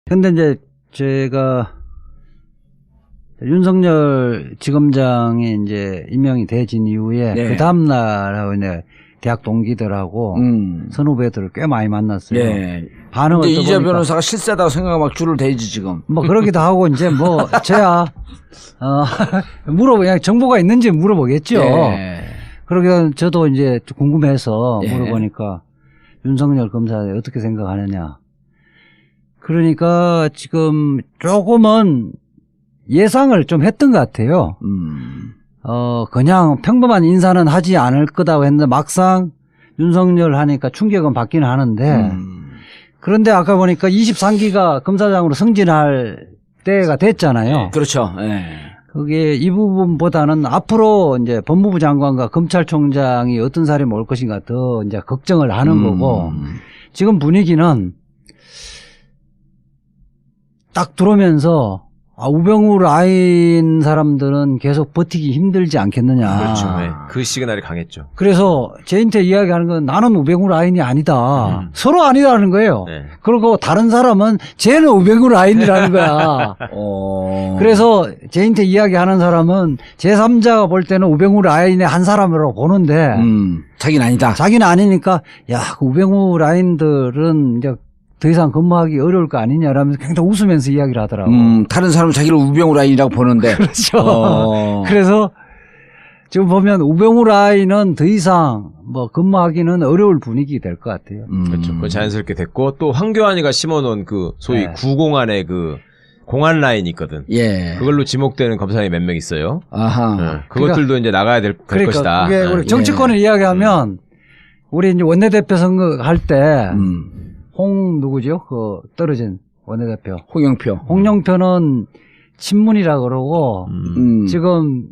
근데 이제 제가 윤석열 지검장이 이제 임명이 되진 이후에 네. 그 다음날 이제 대학 동기들하고 선후배들을 꽤 많이 만났어요. 예. 반응을 근데 이재 떠보니까 변호사가 실세다고 생각하고 막 줄을 대지 지금. 뭐 그러기도 하고 이제 뭐 저야 그냥 정보가 있는지 물어보겠죠. 예. 그러게 저도 이제 궁금해서 예. 물어보니까 윤석열 검사에 어떻게 생각하느냐. 그러니까 지금 조금은 예상을 좀 했던 것 같아요. 그냥 평범한 인사는 하지 않을 거다고 했는데 막상 윤석열 하니까 충격은 받기는 하는데 그런데 아까 보니까 23기가 검사장으로 승진할 때가 됐잖아요. 그렇죠. 예. 그게 이 부분보다는 앞으로 이제 법무부 장관과 검찰총장이 어떤 사람이 올 것인가 더 이제 걱정을 하는 거고 지금 분위기는 딱 들어오면서 우병우 라인 사람들은 계속 버티기 힘들지 않겠느냐. 그렇죠. 네. 그 시그널이 강했죠. 그래서 제인테 이야기하는 건 나는 우병우 라인이 아니다. 서로 아니라는 거예요. 네. 그리고 다른 사람은 쟤는 우병우 라인이라는 거야. 그래서 제인테 이야기하는 사람은 제3자가 볼 때는 우병우 라인의 한 사람으로 보는데 자기는 아니다. 자기는 아니니까 야, 그 우병우 라인들은 이제 더 이상 근무하기 어려울 거 아니냐라면서 굉장히 웃으면서 이야기를 하더라고. 다른 사람은 자기를 우병우 라인이라고 보는데. 그렇죠. 그래서 지금 보면 우병우 라인은 더 이상 뭐 근무하기는 어려울 분위기 될 것 같아요. 그렇죠. 그 자연스럽게 됐고 또 황교안이가 심어놓은 그 소위 네. 구공안의 그 공안 라인이 있거든. 예. 그걸로 지목되는 검사장이 몇 명 있어요. 아하. 네. 그것들도 이제 나가야 될 그러니까 것이다. 그게 네. 우리 정치권을 이야기하면 우리 이제 원내대표 선거 할 때 누구죠? 그 떨어진 원내대표. 홍영표. 홍영표는 친문이라 그러고 지금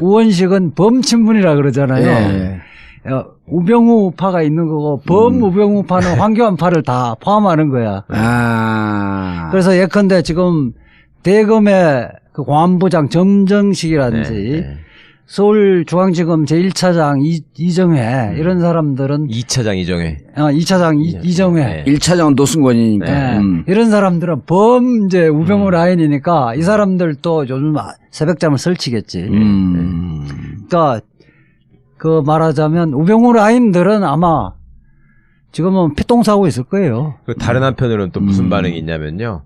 우원식은 범친문이라 그러잖아요. 예. 우병우파가 있는 거고 범우병우파는 황교안파를 다 포함하는 거야. 그래서 예컨대 지금 대검의 그 공안부장 점정식이라든지 네. 서울중앙지검 제1차장 이정회 이런 사람들은 2차장 이정회. 2차장 이정회 1차장은 노승권이니까. 네. 이런 사람들은 범죄 우병우 라인이니까 이 사람들도 요즘 새벽잠을 설치겠지. 그러니까 그 말하자면 우병우 라인들은 아마 지금은 피똥싸고 있을 거예요. 그 다른 한편으로는 또 무슨 반응이 있냐면요.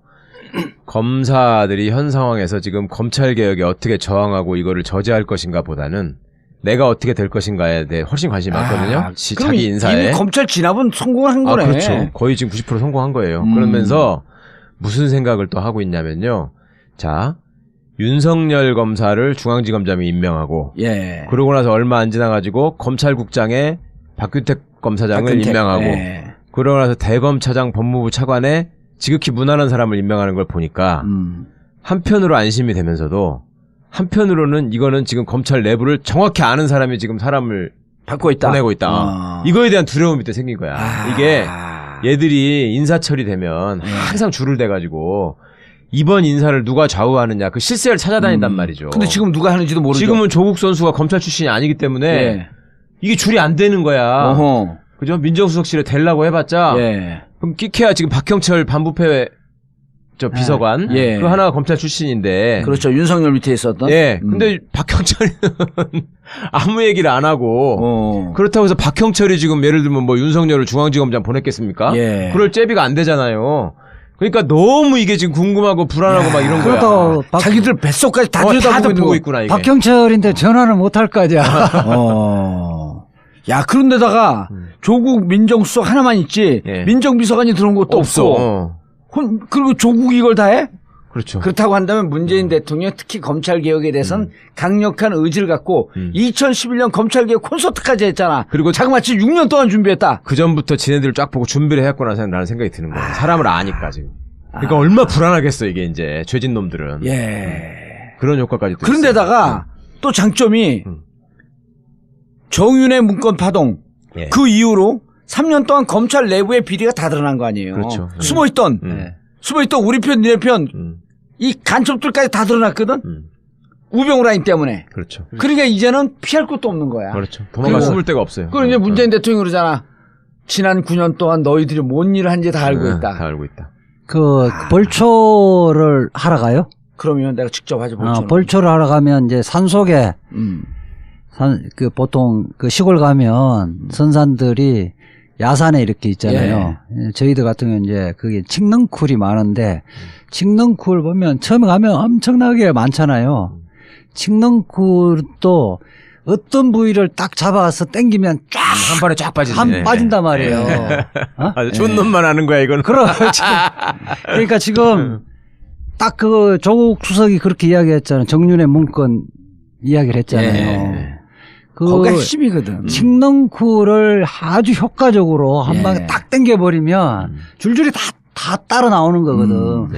검사들이 현 상황에서 지금 검찰개혁에 어떻게 저항하고 이거를 저지할 것인가 보다는 내가 어떻게 될 것인가에 대해 훨씬 관심이 많거든요. 자기 인사에. 이미 검찰 진압은 성공한 거네. 그렇죠. 거의 지금 90% 성공한 거예요. 그러면서 무슨 생각을 또 하고 있냐면요. 자, 윤석열 검사를 중앙지검장이 임명하고 예. 그러고 나서 얼마 안 지나가지고 검찰국장에 박규택 검사장을 임명하고 그러고 나서 대검차장 법무부 차관에 지극히 무난한 사람을 임명하는 걸 보니까 한편으로 안심이 되면서도 한편으로는 이거는 지금 검찰 내부를 정확히 아는 사람이 지금 사람을 받고 있다. 보내고 있다. 이거에 대한 두려움이 또 생긴 거야. 이게 얘들이 인사 처리되면 항상 줄을 대가지고 이번 인사를 누가 좌우하느냐 그 실세를 찾아다닌단 말이죠. 근데 지금 누가 하는지도 모르죠. 지금은 조국 선수가 검찰 출신이 아니기 때문에 이게 줄이 안 되는 거야. 그죠? 민정수석실에 대려고 해봤자 그럼 끼케야 지금 박형철 반부패 비서관 그 하나가 검찰 출신인데 그렇죠. 윤석열 밑에 있었던. 근데 박형철이는 아무 얘기를 안 하고 그렇다고 해서 박형철이 지금 예를 들면 뭐 윤석열을 중앙지검장 보냈겠습니까? 그럴 제비가 안 되잖아요. 그러니까 너무 이게 지금 궁금하고 불안하고 막 이런 거야. 자기들 뱃속까지 다 보고 있구나 이게. 박형철인데 전화를 못 할 거 아니야. 야, 그런데다가 조국 민정수석 하나만 있지 민정비서관이 들어온 것도 없어. 그리고 조국 이걸 다 해? 그렇죠. 그렇다고 한다면 문재인 대통령 특히 검찰개혁에 대해서는 강력한 의지를 갖고 2011년 검찰개혁 콘서트까지 했잖아. 그리고 자그마치 6년 동안 준비했다. 그 전부터 지네들을 쫙 보고 준비를 해왔구나라는 생각이 드는 거예요. 사람을 아니까 지금. 그러니까 얼마나 불안하겠어 이게 이제 죄진 놈들은. 그런 효과까지 또 그런데다가 또 장점이 정윤의 문건 파동 그 이후로 3년 동안 검찰 내부의 비리가 다 드러난 거 아니에요. 그렇죠. 숨어있던 우리 편, 니네 편, 이 간첩들까지 다 드러났거든? 우병우 라인 때문에. 그렇죠. 그러니까 이제는 피할 것도 없는 거야. 그렇죠. 도망가 숨을 데가 없어요. 그리고 이제 문재인 대통령이 그러잖아. 지난 9년 동안 너희들이 뭔 일을 한지 다 알고 있다. 다 알고 있다. 벌초를 하러 가요? 그러면 내가 직접 하지 벌초는. 벌초를 하러 가면 이제 산속에 보통 시골 가면 선산들이 야산에 이렇게 있잖아요. 예. 저희들 같은 경우는 이제 그게 칡넝쿨이 많은데 칡넝쿨 보면 처음에 가면 엄청나게 많잖아요. 칡넝쿨도 어떤 부위를 딱 잡아서 당기면 쫙 한 번에 쫙 빠지네. 빠진단 말이에요. 어? 아주 좋은 놈만 하는 거야 이건. 그렇지. 그러니까 지금 딱 조국 수석이 그렇게 이야기했잖아요. 정윤의 문건 이야기를 했잖아요. 거기가 핵심이거든. 칡넝쿨을 아주 효과적으로 한 방에 딱 당겨버리면 줄줄이 다 따라 나오는 거거든.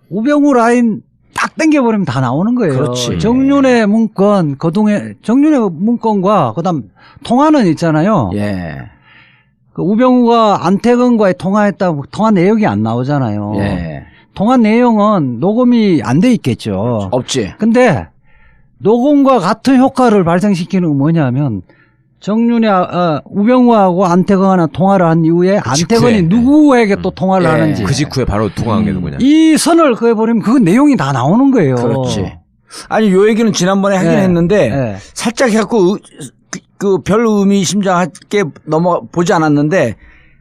우병우 라인 딱 당겨버리면 다 나오는 거예요. 그렇지. 정윤의 문건, 정윤의 문건과 그다음 통화는 있잖아요. 예. 우병우가 안태근과의 통화했다고 통화 내용이 안 나오잖아요. 예. 통화 내용은 녹음이 안 돼 있겠죠. 없지. 근데 녹음과 같은 효과를 발생시키는 건 뭐냐면 우병우하고 안태근하고 통화를 한 이후에 안태근이 누구에게 또 통화를 하는지 그 직후에 바로 통화하게도 그냥 이 선을 그어버리면 그 내용이 다 나오는 거예요. 그렇지. 아니 요 얘기는 지난번에 하긴 했는데 살짝 해갖고 별 의미심장하게 보지 않았는데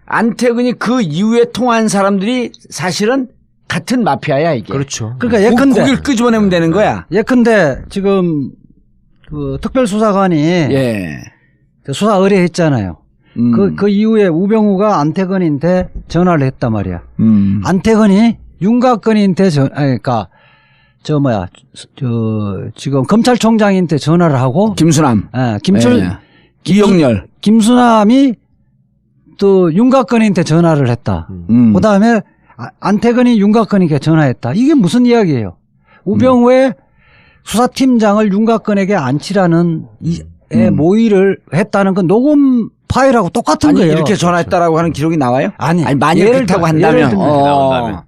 안태근이 그 이후에 통화한 사람들이 사실은 같은 마피아야 이게. 그렇죠. 그러니까 예컨대 고기를 끄집어내면 되는 거야. 예컨대 지금 특별수사관이 수사 의뢰했잖아요. 그 이후에 우병우가 안태근한테 전화를 했단 말이야. 안태근이 윤곽근한테 지금 검찰총장한테 전화를 하고 김수남, 이영렬, 김수남이 또 윤곽근한테 전화를 했다. 그 다음에 안태근이 윤곽근에게 전화했다. 이게 무슨 이야기예요? 우병우의 수사팀장을 윤곽근에게 안치라는 모의를 했다는 건 녹음 파일하고 똑같은 거예요. 이렇게 전화했다라고 하는 기록이 나와요? 아니 만약 그렇다고 한다면.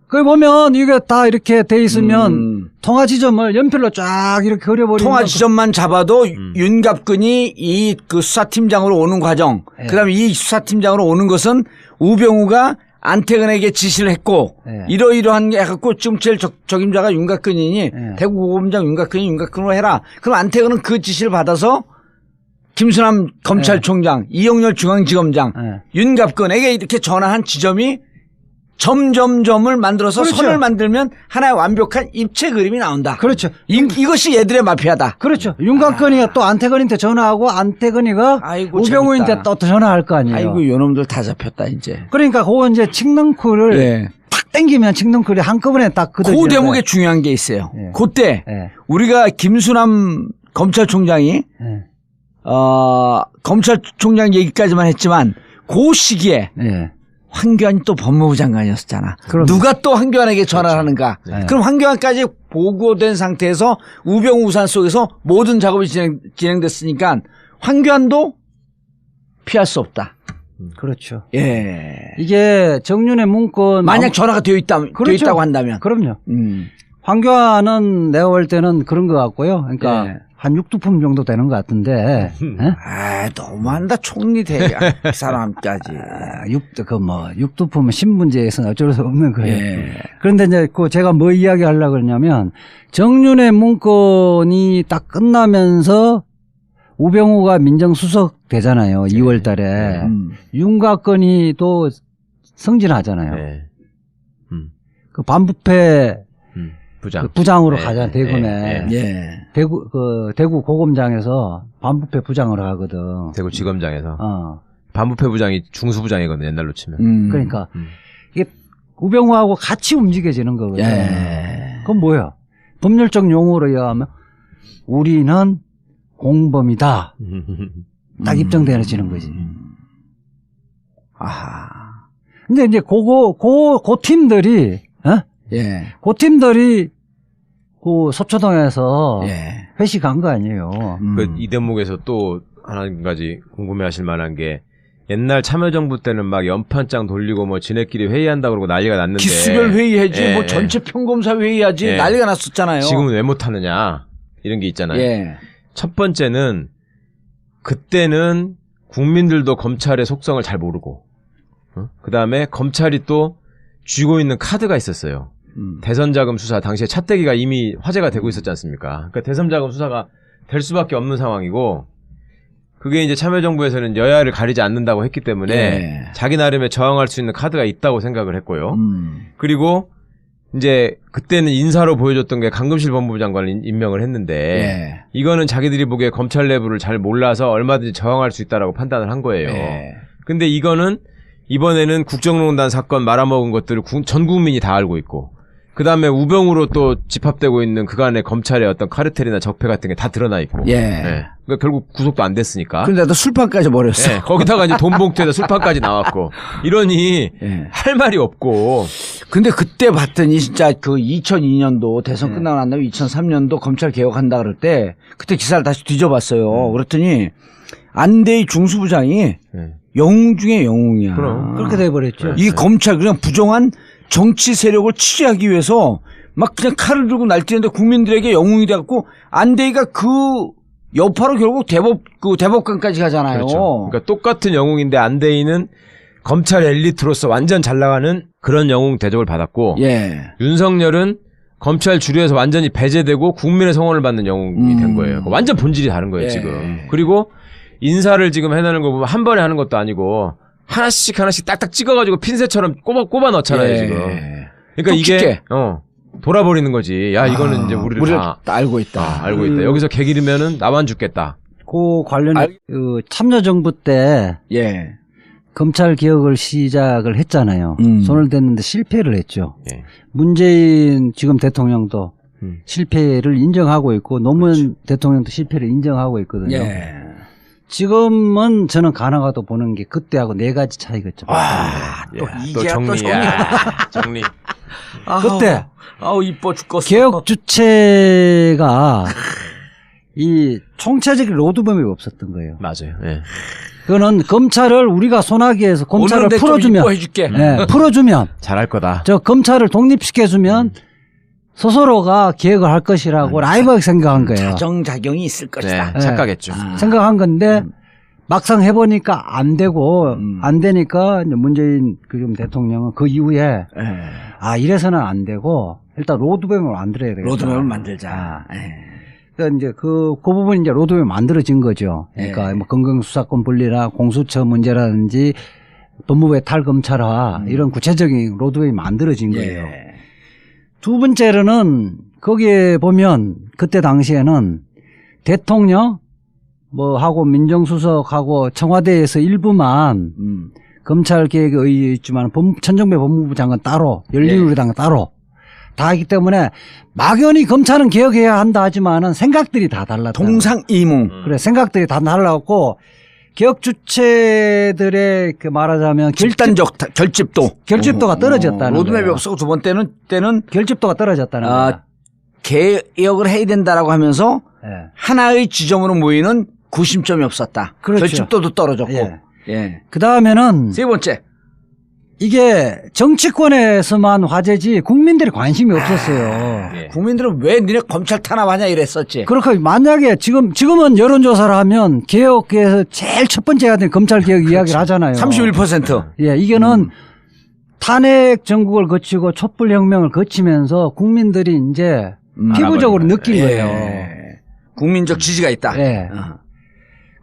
거기 보면 이게 다 이렇게 돼 있으면 통화 지점을 연필로 쫙 이렇게 그려버리면 통화 지점만 잡아도 윤갑근이 이 수사팀장으로 오는 과정, 그다음에 이 수사팀장으로 오는 것은 우병우가 안태근에게 지시를 했고 이러이러한 게 해갖고 지금 제일 적임자가 윤곽근이니 대구고검장 윤곽근으로 해라. 그럼 안태근은 그 지시를 받아서 김수남 검찰총장, 이영렬 중앙지검장, 윤갑근에게 이렇게 전화한 지점이 점점점을 만들어서 선을 만들면 하나의 완벽한 입체 그림이 나온다. 그렇죠. 이것이 얘들의 마피아다. 그렇죠. 윤곽근이가 또 안태근한테 전화하고 안태근이가 우병우한테 또 전화할 거 아니에요. 아이고 요놈들 다 잡혔다 이제. 그러니까 그거 이제 칡넝쿨을 탁 당기면 칡넝쿨이 한꺼번에 딱 그 대목에 중요한 게 있어요. 그때 우리가 김수남 검찰총장이 검찰총장 얘기까지만 했지만 그 시기에 황교안이 또 법무부 장관이었잖아. 누가 또 황교안에게 전화를 하는가. 그럼 황교안까지 보고된 상태에서 우병우 우산 속에서 모든 작업이 진행됐으니까 황교안도 피할 수 없다. 그렇죠. 예. 이게 정윤의 문건 만약 전화가 되어 있다고 한다면. 그럼요. 황교안은 내가 볼 때는 그런 것 같고요. 그러니까 한 6두품 정도 되는 것 같은데. 너무한다. 총리 대가 그 사람까지. 6두품은 신문제에서는 어쩔 수 없는 거예요. 그런데 이제 제가 뭐 이야기 하려고 그러냐면 정윤의 문건이 딱 끝나면서 우병우가 민정수석 되잖아요. 2월 달에. 윤곽근이 또 승진하잖아요. 그 반부패 부장으로 가잖아요. 대구에. 대구 고검장에서 반부패 부장으로 가거든. 대구 지검장에서. 반부패 부장이 중수부장이거든 옛날로 치면. 그러니까 이게 우병우하고 같이 움직여지는 거거든. 그건 뭐야? 법률적 용어로 의하면 우리는 공범이다. 딱 입증되어지는 거지. 근데 이제 그 팀들이 그 팀들이 그 서초동에서 회식한 거 아니에요. 이 대목에서 또 한 가지 궁금해하실 만한 게 옛날 참여정부 때는 막 연판장 돌리고 뭐 지네끼리 회의한다 그러고 난리가 났는데 기수별 회의하지 뭐 전체 평검사 회의하지 난리가 났었잖아요. 지금은 왜 못하느냐 이런 게 있잖아요. 첫 번째는 그때는 국민들도 검찰의 속성을 잘 모르고 그 다음에 검찰이 또 쥐고 있는 카드가 있었어요. 대선 자금 수사 당시에 차떼기가 이미 화제가 되고 있었지 않습니까? 그러니까 대선 자금 수사가 될 수밖에 없는 상황이고 그게 이제 참여정부에서는 여야를 가리지 않는다고 했기 때문에 예. 자기 나름의 저항할 수 있는 카드가 있다고 생각을 했고요. 그리고 이제 그때는 인사로 보여줬던 게 강금실 법무부 장관을 임명을 했는데 예. 이거는 자기들이 보기에 검찰 내부를 잘 몰라서 얼마든지 저항할 수 있다라고 판단을 한 거예요. 예. 근데 이거는 이번에는 국정농단 사건 말아먹은 것들을 전 국민이 다 알고 있고 그 다음에 우병우로 또 집합되고 있는 그간의 검찰의 어떤 카르텔이나 적폐 같은 게 다 드러나 있고. 예. 네. 그러니까 결국 구속도 안 됐으니까. 근데도 술판까지 버렸어. 네. 거기다가 이제 돈 봉투에다 술판까지 나왔고. 이러니 예. 할 말이 없고. 근데 그때 봤더니 진짜 그 2002년도 대선 끝나고 난 다음에 2003년도 검찰 개혁한다 그럴 때 그때 기사를 다시 뒤져봤어요. 그랬더니 안대희 중수부장이 영웅 중에 영웅이야. 그럼. 그렇게 돼버렸죠. 이 검찰 그냥 부정한 정치 세력을 취재하기 위해서 막 그냥 칼을 들고 날뛰는데 국민들에게 영웅이 돼갖고 안대희가 그 여파로 결국 대법관까지 가잖아요. 그렇죠. 그러니까 똑같은 영웅인데 안대희는 검찰 엘리트로서 완전 잘 나가는 그런 영웅 대접을 받았고 예. 윤석열은 검찰 주류에서 완전히 배제되고 국민의 성원을 받는 영웅이 된 거예요. 완전 본질이 다른 거예요, 예. 지금. 그리고 인사를 지금 해내는 거 보면 한 번에 하는 것도 아니고 하나씩 딱딱 찍어가지고 핀셋처럼 꼽아 넣잖아요, 예. 지금. 그러니까 이게, 돌아버리는 거지. 야, 이거는 이제 우리를 다 알고 있다. 알고 있다. 여기서 개기르면은 나만 죽겠다. 그 관련 그 참여정부 때 예. 검찰 개혁을 시작을 했잖아요. 손을 댔는데 실패를 했죠. 예. 문재인 지금 대통령도 실패를 인정하고 있고 노무현 그렇죠. 대통령도 실패를 인정하고 있거든요. 예. 지금은 저는 가능하다 보는 게 그때하고 네 가지 차이겠죠. 또 야, 이제 또 정리. 정리. 그때 아우 이뻐 죽겠어. 개혁 주체가 이 총체적인 로드맵이 없었던 거예요. 맞아요. 예. 그거는 검찰을 우리가 손아귀에서 검찰을 풀어주면, 이뻐해줄게. 풀어주면 잘할 거다. 저 검찰을 독립시켜주면 스스로가 개혁을 할 것이라고 라이브하게 생각한 거예요. 자정작용이 있을 것이다. 네, 착각했죠. 생각한 건데 막상 해보니까 안 되고 안 되니까 이제 문재인 그 대통령은 그 이후에 이래서는 안 되고 일단 로드맵을 만들어야 되겠다. 로드맵을 만들자. 그러니까 이제 그 부분이 이제 로드맵이 만들어진 거죠. 그러니까 뭐 건강수사권 분리나 공수처 문제라든지 법무부의 탈검찰화 이런 구체적인 로드맵이 만들어진 거예요. 두 번째로는 거기에 보면 그때 당시에는 대통령 뭐 하고 민정수석하고 청와대에서 일부만 검찰 개혁에 의했지만 천정배 법무부 장관 따로 열린우리당 따로 다 하기 때문에 막연히 검찰은 개혁해야 한다 하지만은 생각들이 다 달랐다. 동상이몽. 그래 생각들이 다 달랐고 개혁 주체들의 그 말하자면 집단적 결집도가 떨어졌다는 로드맵이 거예요. 없었고 두 번째는 결집도가 떨어졌다는 거예요. 개혁을 해야 된다라고 하면서 하나의 지점으로 모이는 구심점이 없었다. 그렇죠. 결집도도 떨어졌고. 그 다음에는 세 번째. 이게 정치권에서만 화제지 국민들이 관심이 없었어요. 국민들은 왜 니네 검찰 탄압하냐 이랬었지. 그렇게 만약에 지금은 여론조사를 하면 개혁에서 제일 첫 번째 해야 되는 검찰 개혁 이야기를 하잖아요. 31%. 이거는 탄핵 전국을 거치고 촛불혁명을 거치면서 국민들이 이제 피부적으로 느낀 거예요. 국민적 지지가 있다.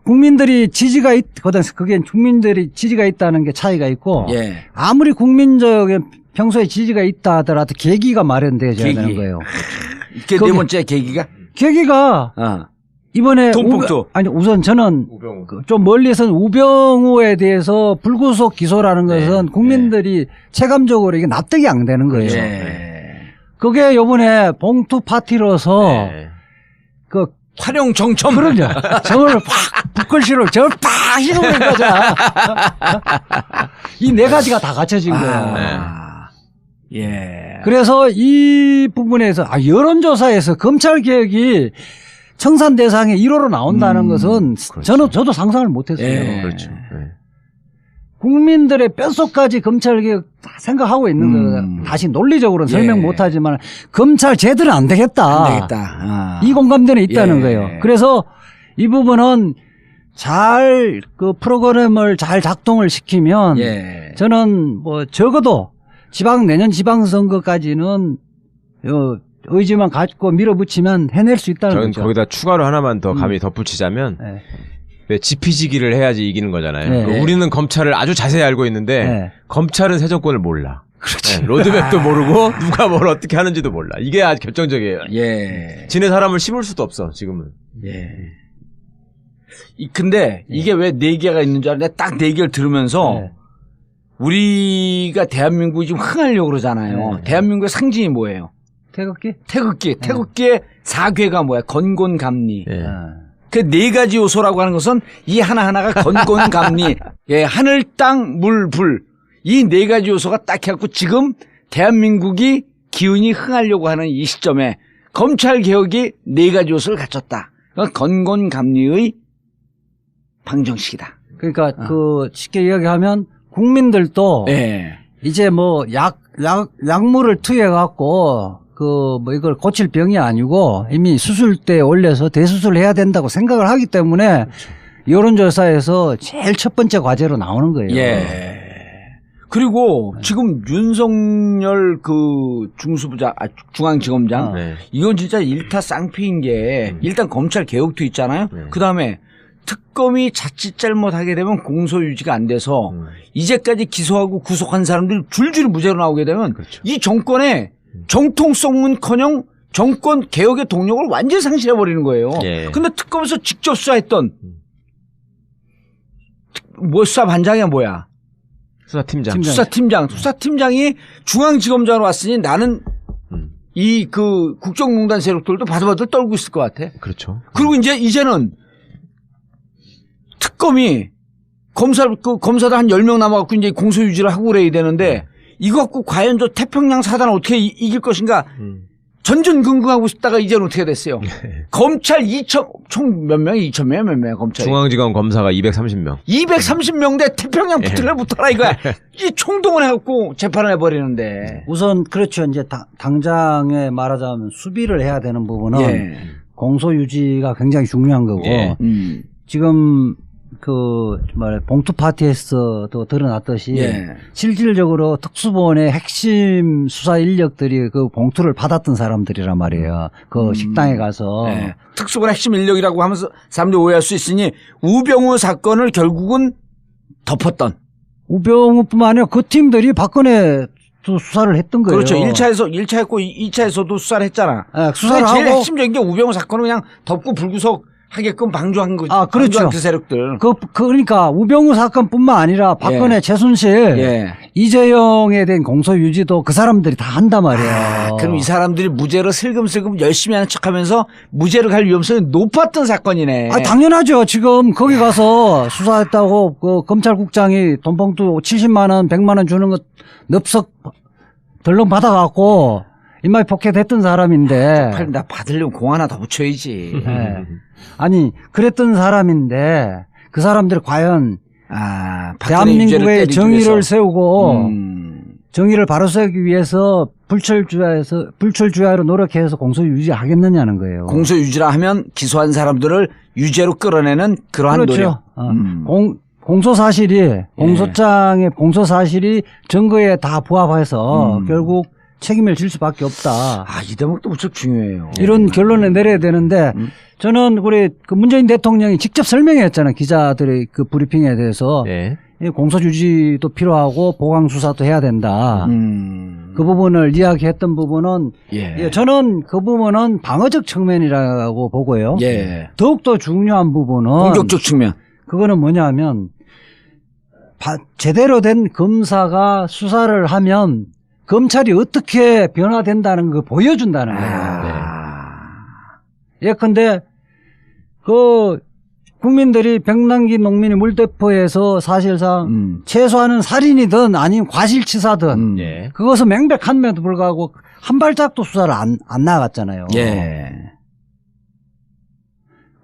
국민들이 지지가 그게 국민들이 지지가 있다는 게 차이가 있고 아무리 국민적인 평소에 지지가 있다 하더라도 계기가 마련돼야 되는 거예요. 이게 네 번째 계기가 이번에 우선 저는 좀 멀리서는 우병우에 대해서 불구속 기소라는 것은 국민들이 체감적으로 이게 납득이 안 되는 거예요. 그게 요번에 봉투 파티로서 그 활용 정점. 그럼요. 정을 확, 붓글씨로 정을 팍 휘두르는 거죠. 이 네 가지가 다 갖춰진 거예요. 그래서 이 부분에서, 여론조사에서 검찰개혁이 청산 대상의 1호로 나온다는 것은 그렇죠. 저도 상상을 못 했어요. 그렇죠. 국민들의 뼛속까지 검찰개혁 다 생각하고 있는 거예요. 다시 논리적으로는 설명 못 하지만 검찰 제대로 안 되겠다. 이 공감대는 있다는 거예요. 그래서 이 부분은 잘 그 프로그램을 잘 작동을 시키면 저는 뭐 적어도 내년 지방선거까지는 의지만 갖고 밀어붙이면 해낼 수 있다는 저는 거죠. 거기다 추가로 하나만 더 감히 덧붙이자면 네. 왜 지피지기를 해야지 이기는 거잖아요. 네. 우리는 검찰을 아주 자세히 알고 있는데 네. 검찰은 새 정권을 몰라. 그렇지. 네, 로드맵도 모르고 누가 뭘 어떻게 하는지도 몰라. 이게 아주 결정적이에요. 예. 지네 사람을 심을 수도 없어 지금은. 예. 근데 이게 왜 4개가 있는 줄 알아? 내가 딱 4개를 들으면서 네. 우리가 대한민국이 지금 흥하려고 그러잖아요. 네. 대한민국의 상징이 뭐예요? 태극기? 태극기. 태극기의 4괴가 뭐야? 건곤감리. 예. 그 4가지 요소라고 하는 것은 이 하나하나가 건곤감리. 예, 하늘, 땅, 물, 불. 이 4가지 요소가 딱 해갖고 지금 대한민국이 기운이 흥하려고 하는 이 시점에 검찰 개혁이 4가지 요소를 갖췄다. 건곤감리의 방정식이다. 그러니까 쉽게 이야기하면 국민들도 예. 이제 뭐 약물을 투여해 갖고 이걸 고칠 병이 아니고 이미 수술대에 올려서 대수술을 해야 된다고 생각을 하기 때문에 여론조사에서 제일 첫 번째 과제로 나오는 거예요. 예. 그리고 지금 윤석열 중앙지검장 네. 이건 진짜 일타 쌍피인 게 일단 검찰 개혁도 있잖아요. 네. 그 다음에 특검이 자칫 잘못하게 되면 공소유지가 안 돼서 이제까지 기소하고 구속한 사람들이 줄줄이 무죄로 나오게 되면 그렇죠. 이 정권의 정통성은커녕 정권 개혁의 동력을 완전히 상실해버리는 거예요. 예. 근데 특검에서 직접 수사했던 수사반장이야 뭐야? 수사팀장. 수사팀장이 중앙지검장으로 왔으니 나는 이 국정농단 세력들도 바들바들 떨고 있을 것 같아. 그렇죠. 그리고 이제는 특검이 검사도 한 10명 남아갖고 이제 공소유지를 하고 그래야 되는데 이거 갖고 과연 저 태평양 사단을 어떻게 이길 것인가 전전긍긍하고 있다가 이제는 어떻게 됐어요? 검찰 총 몇 명이 2,000명이야 몇 명이야 검찰이. 중앙지검 검사가 230명. 230명 대 태평양 붙어라 이거야. 이 총동원 해갖고 재판을 해버리는데. 우선 그렇죠. 이제 당장에 말하자면 수비를 해야 되는 부분은 예. 공소유지가 굉장히 중요한 거고 예. 지금 봉투 파티에서도 드러났듯이 예. 실질적으로 특수본의 핵심 수사 인력들이 그 봉투를 받았던 사람들이란 말이에요. 그 식당에 가서. 예. 특수본 핵심 인력이라고 하면서 사람들이 오해할 수 있으니 우병우 사건을 결국은 덮었던. 우병우뿐만 아니라 그 팀들이 박근혜 수사를 했던 거예요. 그렇죠. 1차 했고 2차에서도 수사를 했잖아. 네, 수사를 제일 하고 핵심적인 게 우병우 사건은 그냥 덮고 불구속 하게끔 방조한 거죠. 아, 그렇죠. 방조한 그 세력들. 그러니까 우병우 사건뿐만 아니라 박근혜, 예. 최순실, 예. 이재용에 대한 공소유지도 그 사람들이 다 한단 말이에요. 그럼 이 사람들이 무죄로 슬금슬금 열심히 하는 척하면서 무죄로 갈 위험성이 높았던 사건이네. 당연하죠. 지금 거기 가서 수사했다고 그 검찰국장이 돈봉투 70만 원, 100만 원 주는 거 넙석 덜렁 받아갖고 인마이 포켓했던 사람인데. 나 받으려면 공 하나 더 붙여야지. 네. 아니 그랬던 사람인데 그 사람들이 과연 대한민국의 정의를 세우고 정의를 바로 세우기 위해서 불철주야로 노력해서 공소유지하겠느냐는 거예요. 공소유지라 하면 기소한 사람들을 유죄로 끌어내는 그러한 그렇죠. 노력. 공소사실이 공소장의 공소사실이 증거에 다 부합해서 결국 책임을 질 수밖에 없다. 이 대목도 무척 중요해요. 이런 결론을 내려야 되는데 저는 우리 그 문재인 대통령이 직접 설명했잖아요. 기자들의 그 브리핑에 대해서. 예. 공소유지도 필요하고 보강수사도 해야 된다. 그 부분을 이야기했던 부분은 저는 그 부분은 방어적 측면이라고 보고요. 예. 더욱더 중요한 부분은 공격적 측면. 그거는 뭐냐면 제대로 된 검사가 수사를 하면 검찰이 어떻게 변화된다는 걸 보여준다는 거예요. 예컨대 국민들이 백남기 농민이 물대포에서 사실상 최소한은 살인이든 아니면 과실치사든 그것은 명백한데도 불구하고 한 발짝도 수사를 안 나갔잖아요. 예.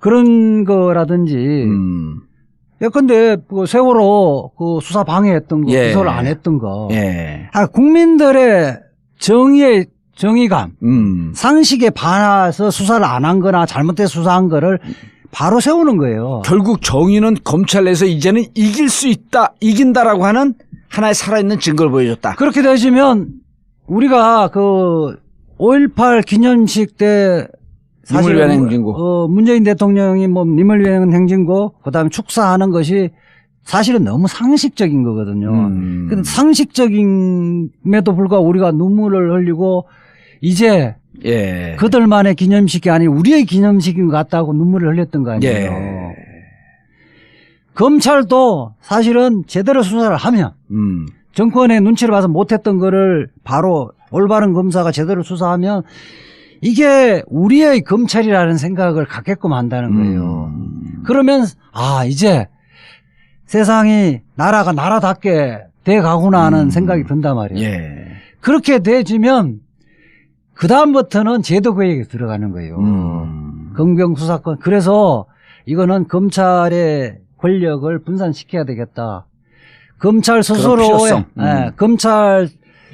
그런 거라든지 예컨대 세월호 수사 방해했던 거 기소를 안 했던 거 국민들의 정의감 상식에 반해서 수사를 안 한 거나 잘못된 수사한 거를 바로 세우는 거예요. 결국 정의는 검찰 내에서 이제는 이길 수 있다, 이긴다라고 하는 하나의 살아있는 증거를 보여줬다. 그렇게 되시면 우리가 그 5.18 기념식 때 사실 님을 위한 행진곡. 문재인 대통령이 뭐 님을 위한 행진곡 그다음에 축사하는 것이 사실은 너무 상식적인 거거든요. 근데 상식적임에도 불구하고 우리가 눈물을 흘리고 이제 예. 그들만의 기념식이 아니고 우리의 기념식인 것 같다고 눈물을 흘렸던 거 아니에요. 예. 검찰도 사실은 제대로 수사를 하면 정권의 눈치를 봐서 못했던 거를 바로 올바른 검사가 제대로 수사하면 이게 우리의 검찰이라는 생각을 갖게끔 한다는 거예요. 그러면 이제 세상이 나라가 나라답게 돼가구나 하는 생각이 든단 말이에요. 예. 그렇게 돼지면 그 다음부터는 제도개혁에 들어가는 거예요. 검경수사권. 그래서 이거는 검찰의 권력을 분산시켜야 되겠다. 검찰 스스로의 검찰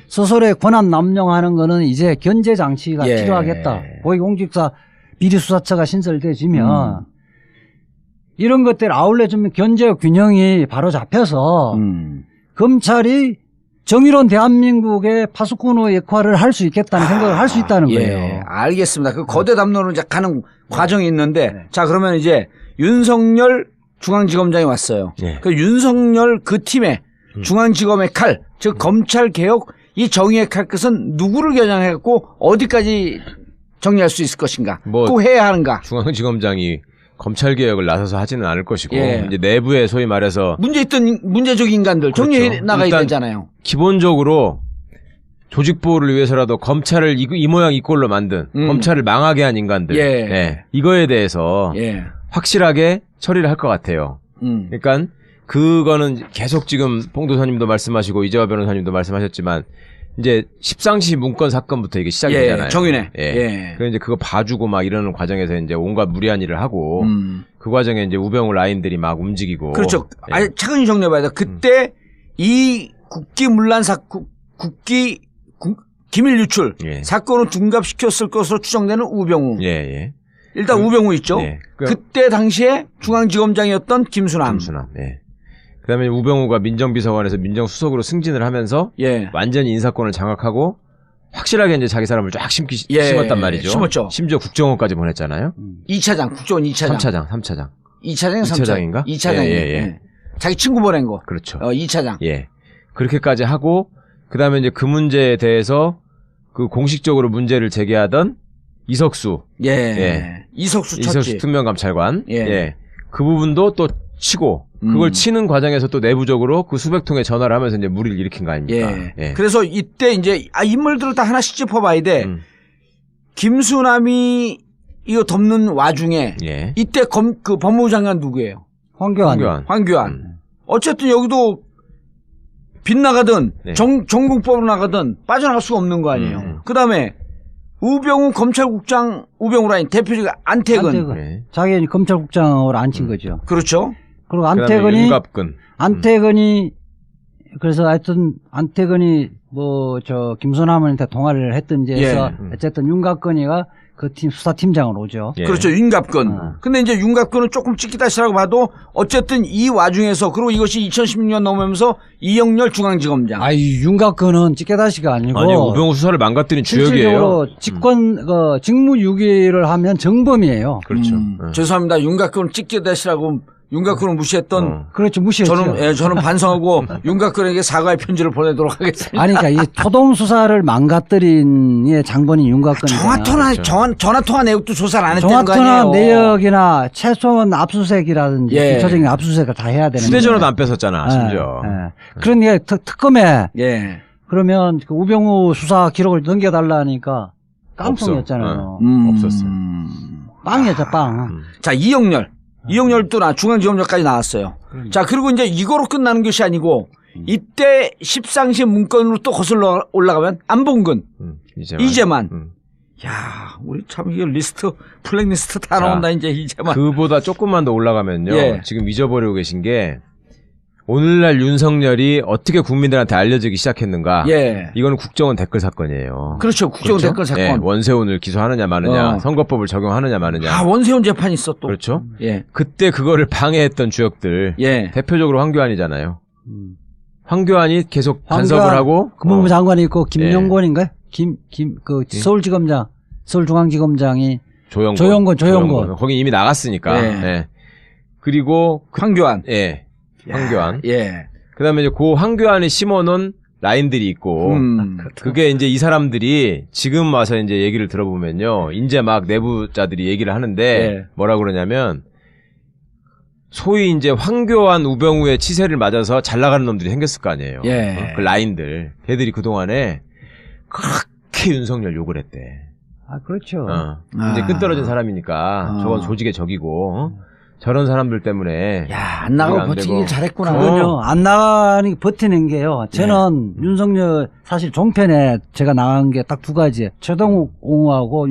스스로의 권한 남용하는 거는 이제 견제 장치가 예. 필요하겠다. 고위공직자 비리수사처가 신설돼지면 이런 것들 아울러주면 견제 균형이 바로 잡혀서 검찰이 정의로운 대한민국의 파수꾼의 역할을 할 수 있겠다는 생각을 할 수 있다는 거예요. 예, 알겠습니다. 그 거대 담론으로 이제 가는 과정이 있는데, 자, 그러면 이제 윤석열 중앙지검장이 왔어요. 예. 그 윤석열 그 팀의 중앙지검의 칼, 즉 검찰 개혁 이 정의의 칼 끝은 누구를 겨냥해갖고 어디까지 정리할 수 있을 것인가? 꼭 해야 하는가? 중앙지검장이 검찰 개혁을 나서서 하지는 않을 것이고 예. 이제 내부에 소위 말해서 문제적 인간들 정리해 그렇죠. 나가야 되잖아요. 기본적으로 조직 보호를 위해서라도 검찰을 이 모양 이 꼴로 만든 검찰을 망하게 한 인간들 예. 이거에 대해서 예. 확실하게 처리를 할 것 같아요. 그러니까 그거는 계속 지금 뽕 도사님도 말씀하시고 이재화 변호사님도 말씀하셨지만 이제 십상시 문건 사건부터 이게 시작이 되잖아요. 정윤회. 예. 그래서 이제 그거 봐주고 막 이러는 과정에서 이제 온갖 무리한 일을 하고 그 과정에 이제 우병우 라인들이 막 움직이고. 그렇죠. 예. 아니, 차근히 정리해봐야 돼. 그때 이 국기문란 사건, 기밀 유출 예. 사건을 둔갑시켰을 것으로 추정되는 우병우. 예. 일단 우병우 있죠. 예. 그때 당시에 중앙지검장이었던 김수남. 예. 그다음에 우병우가 민정비서관에서 민정수석으로 승진을 하면서 예. 완전히 인사권을 장악하고 확실하게 이제 자기 사람을 쫙 심었단 말이죠. 심었죠. 심지어 국정원까지 보냈잖아요. 2차장, 국정원 2차장. 3차장. 2차장, 2차장인가? 2차장. 예. 자기 친구 보낸 거. 그렇죠. 2차장. 예. 그렇게까지 하고 그다음에 이제 그 문제에 대해서 그 공식적으로 문제를 제기하던 이석수. 예. 이석수 특명감찰관. 예. 그 부분도 또 치고 그걸 치는 과정에서 또 내부적으로 그 수백 통의 전화를 하면서 이제 무리를 일으킨 거 아닙니까? 예. 그래서 이때 이제 인물들을 다 하나씩 짚어봐야 돼. 김수남이 이거 덮는 와중에 예. 이때 그 법무부 장관 누구예요? 황교안. 어쨌든 여기도 빗나가든 네. 정국법으로 나가든 빠져나갈 수가 없는 거 아니에요. 그다음에 우병우 검찰국장 우병우 라인 대표적 안태근. 네. 자기 검찰국장으로 앉힌 거죠. 그렇죠. 그리고 안태근이 그래서 하여튼 안태근이 김수남한테 통화를 했든지 해서 어쨌든 윤갑근이가 그 팀 수사팀장으로 오죠. 예. 그렇죠. 윤갑근. 근데 이제 윤갑근은 조금 찍기다시라고 봐도 어쨌든 이 와중에서 그리고 이것이 2016년 넘으면서 이영렬 중앙지검장. 윤갑근은 찍게다시가 아니고 우병우 수사를 망가뜨린 주역이에요. 실질적으로 직무유기를 하면 정범이에요. 그렇죠. 죄송합니다. 윤갑근은 찍게다시라고 윤곽근을 무시했던. 그렇죠. 무시했죠. 저는 반성하고 윤곽근에게 사과의 편지를 보내도록 하겠습니다. 아니, 그러니까 이 초동 수사를 망가뜨린 장본인 윤곽근이잖아요. 전화통화 내역도 조사를 안 했다는 거 아니에요. 전화통화 내역이나 최소한 압수수색이라든지 기초적인 압수수색을 다 해야 되는. 휴대전화도 안 뺏었잖아, 심지어. 그러니까 특검에 예. 그러면 그 우병우 수사 기록을 넘겨달라니까 깡통이었잖아요. 없었어요. 빵이었죠, 빵. 자, 이영렬도 중앙지검장까지 나왔어요. 자, 그리고 이제 이거로 끝나는 것이 아니고 이때 십상시 문건으로 또 거슬러 올라가면 안봉근, 이재만. 야, 우리 참 이게 블랙리스트 다 나온다 이제 이재만. 그보다 조금만 더 올라가면요. 예. 지금 잊어버리고 계신 게 오늘날 윤석열이 어떻게 국민들한테 알려지기 시작했는가. 예. 이거는 국정원 댓글 사건이에요. 그렇죠. 국정원 댓글 사건. 예. 원세훈을 기소하느냐 마느냐, 선거법을 적용하느냐 마느냐. 원세훈 재판이 있어 또. 그렇죠. 예. 그때 그거를 방해했던 주역들. 예. 대표적으로 황교안이잖아요. 황교안이 계속 간섭을 하고 법무부 장관이 있고 김용곤인가요? 서울중앙지검장이 조영곤. 거기 이미 나갔으니까. 네. 네. 그리고 황교안. 예. 황교안. 예. 그다음에 이제 그 황교안이 심어놓은 라인들이 있고 그게 이제 이 사람들이 지금 와서 이제 얘기를 들어보면요. 이제 막 내부자들이 얘기를 하는데 예. 뭐라 그러냐면 소위 이제 황교안, 우병우의 치세를 맞아서 잘 나가는 놈들이 생겼을 거 아니에요. 예. 그 라인들. 걔들이 그동안에 그렇게 윤석열 욕을 했대. 아, 그렇죠. 이제 끈떨어진 사람이니까 저건 조직의 적이고 저런 사람들 때문에 야, 안 나가고 버티길 잘했구나. 그럼요. 안 나가니 버티는 게요. 저는 윤석열 사실 종편에 제가 나간 게 딱 두 가지. 최동욱 옹호하고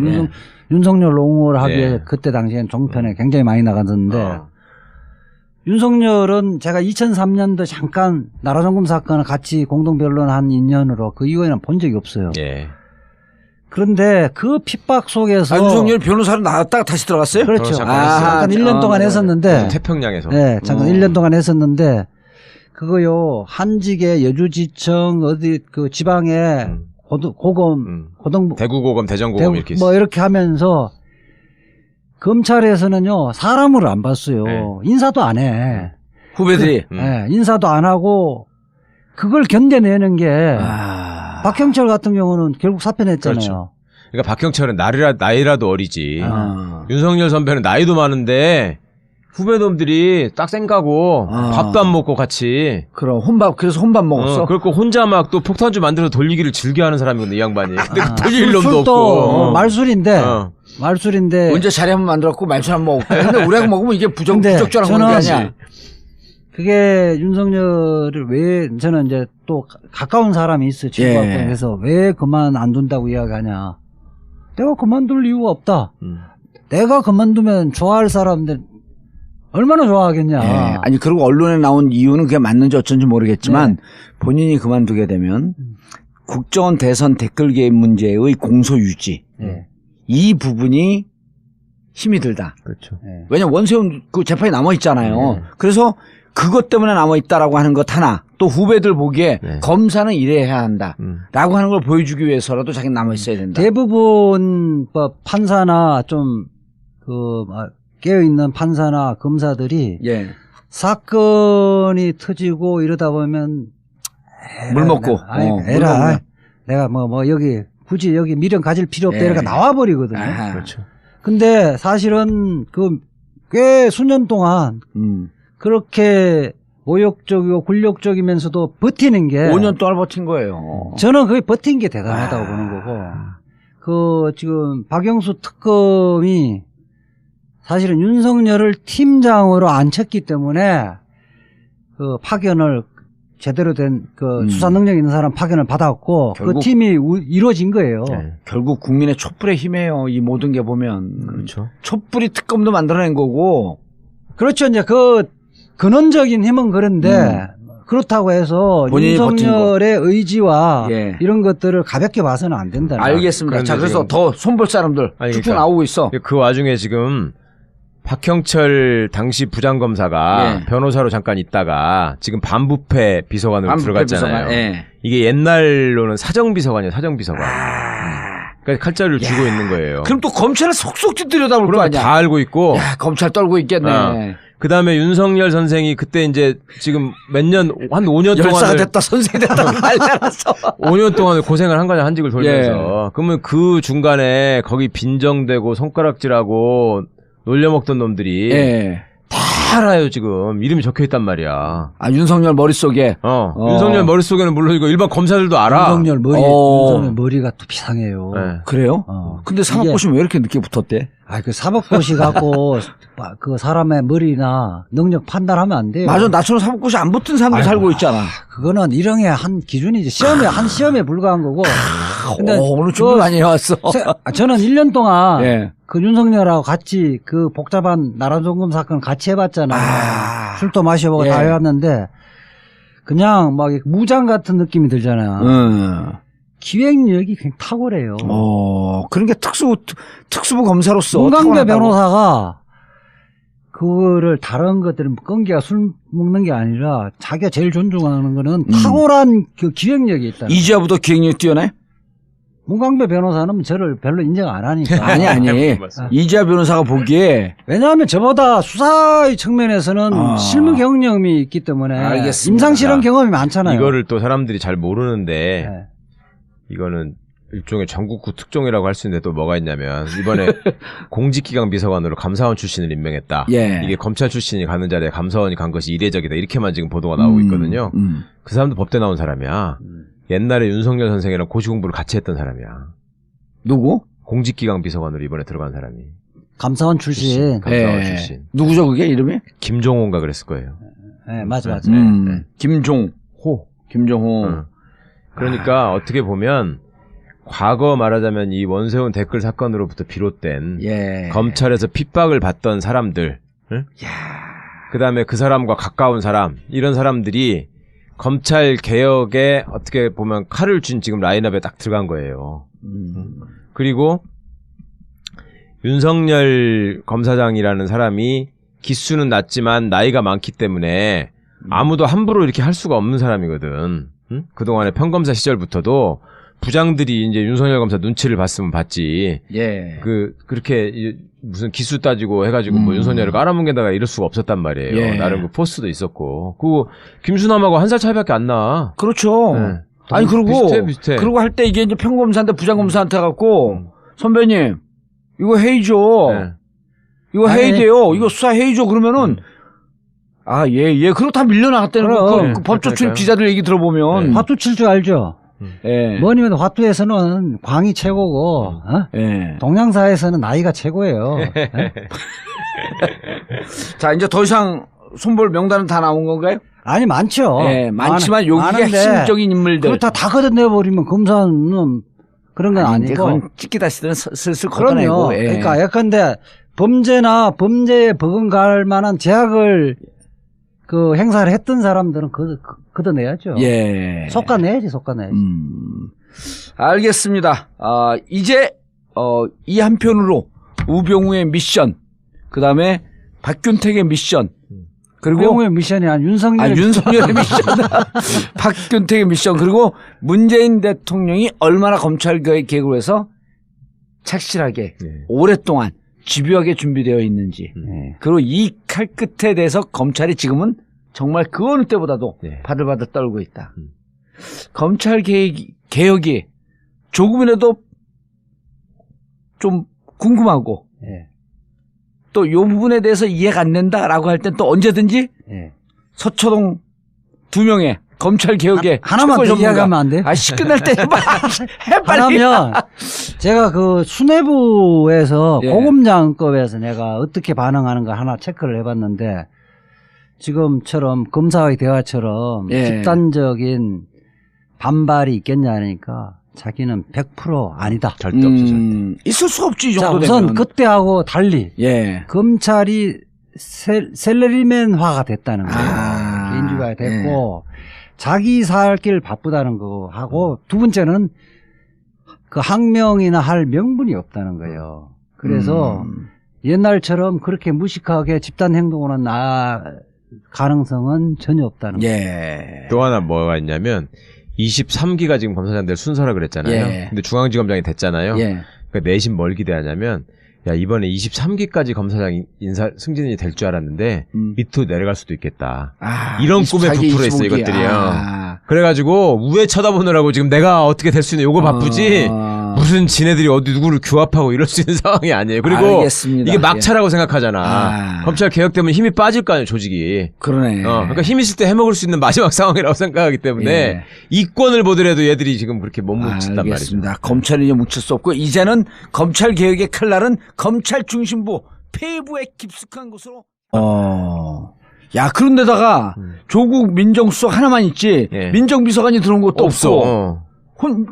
윤석열 옹호를 하기에 그때 당시엔 종편에 굉장히 많이 나갔었는데 윤석열은 제가 2003년도 잠깐 나라정금 사건을 같이 공동 변론한 인연으로 그 이후에는 본 적이 없어요. 예. 그런데 그 핍박 속에서 윤석열 변호사로 나갔다가 다시 들어갔어요? 그렇죠. 잠깐 1년 동안 했었는데 태평양에서. 네, 잠깐 1년 동안 했었는데 그거요. 한직의 여주지청 어디 그 지방에 고등 대구고검, 대전고검 이렇게 뭐 이렇게 하면서 검찰에서는요 사람을 안 봤어요. 네. 인사도 안 해. 후배들이. 네, 인사도 안 하고 그걸 견뎌내는 게 박형철 같은 경우는 결국 사표 냈잖아요. 그렇죠. 그러니까 박형철은 나이라도 어리지. 윤석열 선배는 나이도 많은데 후배놈들이 딱 쌩가고 밥도 안 먹고 같이. 그럼 그래서 혼밥 먹었어? 그리고 혼자 막 또 폭탄주 만들어서 돌리기를 즐겨하는 사람이거든 이 양반이. 근데 돌릴 놈도 술도 없고. 말술인데 언제 자리 한번 만들었고 말술 한번 먹고. 근데 우리가 먹으면 이게 부적절한 건 아니야. 그게 윤석열을 왜 저는 이제 또 가까운 사람이 있어 지구학번에서 왜 그만 안 둔다고 이야기하냐. 내가 그만둘 이유가 없다. 내가 그만두면 좋아할 사람들 얼마나 좋아하겠냐. 네. 아니 그리고 언론에 나온 이유는 그게 맞는지 어쩐지 모르겠지만 본인이 그만두게 되면 국정원 대선 댓글 개입 문제의 공소 유지 이 부분이 힘이 들다. 그렇죠. 왜냐면 원세훈 그 재판이 남아 있잖아요. 그래서 그것 때문에 남아 있다라고 하는 것 하나 또 후배들 보기에 검사는 이래야 한다라고 하는 걸 보여주기 위해서라도 자기는 남아 있어야 된다. 대부분 판사나 좀 깨어 있는 판사나 검사들이 사건이 터지고 이러다 보면 물 먹고 내가 뭐 여기 굳이 여기 미련 가질 필요 없다 이렇게 나와버리거든요. 그렇죠. 근데 사실은 꽤 수년 동안 그렇게 모욕적이고 굴욕적이면서도 버티는 게 5년 동안 버틴 거예요. 저는 그게 버틴 게 대단하다고 보는 거고 지금 박영수 특검이 사실은 윤석열을 팀장으로 앉혔기 때문에 그 파견을 제대로 된 수사 능력 있는 사람 파견을 받았고 그 팀이 이루어진 거예요. 결국 국민의 촛불의 힘이에요. 이 모든 게 보면. 그렇죠. 촛불이 특검도 만들어낸 거고. 그렇죠. 이제 근원적인 힘은 그런데 그렇다고 해서 윤석열의 의지와 이런 것들을 가볍게 봐서는 안 된다. 알겠습니다. 자, 그래서 더 손볼 사람들 쭉쭉 나오고 있어. 그 와중에 지금 박형철 당시 부장검사가 변호사로 잠깐 있다가 지금 반부패 비서관으로 들어갔잖아요. 이게 옛날로는 사정비서관이에요. 사정비서관. 그러니까 칼자루를 쥐고 있는 거예요. 그럼 또 검찰을 속속 들여다볼 거 아니야. 다 알고 있고. 야, 검찰 떨고 있겠네. 그다음에 윤석열 선생이 그때 이제 지금 한 5년 동안 열사가 됐다 선생이 됐다 알려놨어. 5년 동안 고생을 한 거냐 한직을 돌면서. 그러면 그 중간에 거기 빈정대고 손가락질하고 놀려먹던 놈들이 다 알아요 지금. 이름이 적혀있단 말이야. 아 윤석열 머릿속에. 윤석열 머릿속에는 물론 이거 일반 검사들도 알아. 윤석열 머리가 또 비상해요. 그래요? 근데 사법고시는 왜 이렇게 늦게 붙었대? 그 사법고시 갖고 그 사람의 머리나 능력 판단하면 안 돼요. 맞아. 나처럼 사법고시 안 붙은 사람들 살고 있잖아. 그거는 일형의 한 기준이지. 시험에 불과한 거고. 근데 오늘 준비 많이 해왔어. 저는 1년 동안 그 윤석열하고 같이 그 복잡한 나라종금 사건 같이 해봤잖아요. 술도 마셔보고 다 해왔는데 그냥 막 무장 같은 느낌이 들잖아요. 기획력이 굉장히 탁월해요. 그러니까 특수부 검사로서 문강배 변호사가 그거를 다른 것들은 끈기가 술 먹는 게 아니라 자기가 제일 존중하는 거는 탁월한 그 기획력이 있다. 이지아보다 기획력 뛰어나요? 문광배 변호사는 저를 별로 인정 안 하니까. 아니. 이지아 변호사가 보기에 왜냐하면 저보다 수사의 측면에서는 실무 경험이 있기 때문에 알겠습니다. 임상실험 경험이 많잖아요. 이거를 또 사람들이 잘 모르는데 네. 이거는 일종의 전국구 특종이라고 할 수 있는데 또 뭐가 있냐면 이번에 공직기강 비서관으로 감사원 출신을 임명했다. 예. 이게 검찰 출신이 가는 자리에 감사원이 간 것이 이례적이다. 이렇게만 지금 보도가 나오고 있거든요. 그 사람도 법대 나온 사람이야. 옛날에 윤석열 선생이랑 고시 공부를 같이 했던 사람이야. 누구? 공직기강 비서관으로 이번에 들어간 사람이. 감사원 출신. 감사원 출신. 누구죠 그게 이름이? 김종호인가 그랬을 거예요. 네, 맞아. 김종호. 김종호. 그러니까 어떻게 보면 과거 말하자면 이 원세훈 댓글 사건으로부터 비롯된 검찰에서 핍박을 받던 사람들, 그 다음에 그 사람과 가까운 사람, 이런 사람들이 검찰 개혁에 어떻게 보면 칼을 쥔 지금 라인업에 딱 들어간 거예요. 그리고 윤석열 검사장이라는 사람이 기수는 낮지만 나이가 많기 때문에 아무도 함부로 이렇게 할 수가 없는 사람이거든. 응? 그동안에 평검사 시절부터도 부장들이 이제 윤석열 검사 눈치를 봤으면 봤지. 그렇게 무슨 기수 따지고 해가지고 뭐 윤석열을 깔아뭉개다가 이럴 수가 없었단 말이에요. 나름 그 포스도 있었고. 그리고 김수남하고 한 살 차이밖에 안 나. 그렇죠. 네. 아니 그리고 비슷해. 그리고 할 때 이게 이제 평검사인데 부장검사한테 갖고 선배님 이거 회의죠. 이거 회의돼요. 이거 수사 회의죠. 그러면은 그리고 다 밀려나갔다는 거. 그 법조 출입 기자들 얘기 들어보면 화투 칠 줄 알죠. 뭐니면 화투에서는 광이 최고고, 동양사에서는 나이가 최고예요. 자, 이제 더 이상 손볼 명단은 다 나온 건가요? 아니, 많죠. 많지만 여기가 핵심적인 인물들. 그렇다 다 걷어내버리면 검사는 그런 건 아니고. 그건 찍기다 시대는 슬슬 걷어내고. 그러니까 예컨대 범죄에 버금갈 만한 제약을 그 행사를 했던 사람들은 걷어내야죠. 속아내야지. 알겠습니다. 이제 이 한편으로 우병우의 미션, 그 다음에 박균택의 미션, 그리고 우병우의 미션이 아니라 윤석열의 미션, 박균택의 미션, 그리고 문재인 대통령이 얼마나 검찰 개혁을 해서 착실하게 오랫동안 집요하게 준비되어 있는지, 그리고 이 칼끝에 대해서 검찰이 지금은 정말 그 어느 때보다도 바들바들 떨고 있다. 검찰 개혁이 조금이라도 좀 궁금하고 또 이 부분에 대해서 이해가 안 된다라고 할 땐 또 언제든지 서초동 2명의 검찰 개혁에 하나만 더 이야기하면 안 돼요? 끝날 때 해봐. 하나면 제가 그 수뇌부에서 고검장급에서 내가 어떻게 반응하는가 하나 체크를 해봤는데 지금처럼 검사의 대화처럼 집단적인 반발이 있겠냐 하니까 자기는 100% 아니다. 절대 없어. 있을 수 없지 이 정도 우선 되면. 그때하고 달리 검찰이 셀러리맨화가 됐다는 거예요. 개인주의가 됐고 자기 살 길 바쁘다는 거 하고 두 번째는 그 항명이나 할 명분이 없다는 거예요. 그래서 옛날처럼 그렇게 무식하게 집단 행동으로 나아갈 가능성은 전혀 없다는 거예요. 또 하나 뭐가 있냐면 23기가 지금 검사장들 순서라 그랬잖아요. 근데 중앙지검장이 됐잖아요. 그러니까 내심 뭘 기대하냐면 야 이번에 23기까지 검사장 인사 승진이 될 줄 알았는데 밑으로 내려갈 수도 있겠다. 이런 꿈에 부풀어 있어 이것들이요. 그래가지고 우회 쳐다보느라고 지금 내가 어떻게 될 수 있는 요거 바쁘지 무슨 지네들이 어디 누구를 규합하고 이럴 수 있는 상황이 아니에요. 그리고 이게 막차라고 생각하잖아. 검찰 개혁되면 힘이 빠질 거 아니에요 조직이. 그러네. 그러니까 힘 있을 때 해먹을 수 있는 마지막 상황이라고 생각하기 때문에 이권을 보더라도 얘들이 지금 그렇게 못 뭉친단 말이죠. 검찰은 이제 뭉칠 수 없고 이제는 검찰 개혁의 칼날은 검찰 중심부 폐부에 깊숙한 곳으로. 야 그런데다가 조국 민정수석 하나만 있지 민정비서관이 들어온 것도 없어.